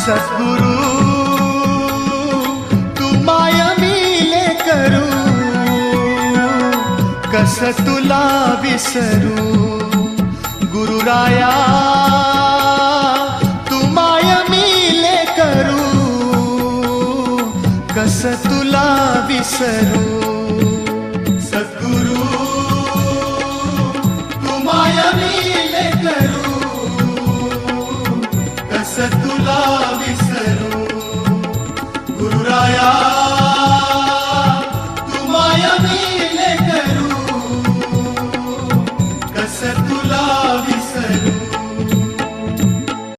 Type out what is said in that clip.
सद्गुरु तू माय मिले करू, कस तुला विसरू. गुरुराया तू माय मिले करू, कस तुला विसरू. सद्गुरु तू माय मिले करू, कस तुला विसरू.